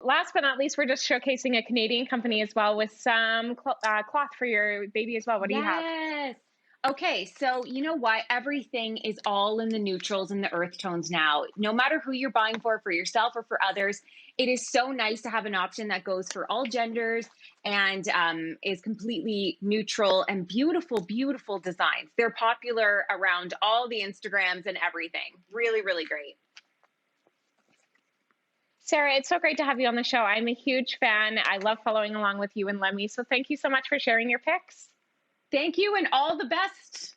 last but not least, we're just showcasing a Canadian company as well with some cloth for your baby as well. What do you have? Yes. Okay, so you know what? Everything is all in the neutrals and the earth tones now. No matter who you're buying for yourself or for others, it is so nice to have an option that goes for all genders and is completely neutral and beautiful, beautiful designs. They're popular around all the Instagrams and everything. Really, really great. Sarah, it's so great to have you on the show. I'm a huge fan. I love following along with you and Lemmy. So thank you so much for sharing your picks. Thank you and all the best.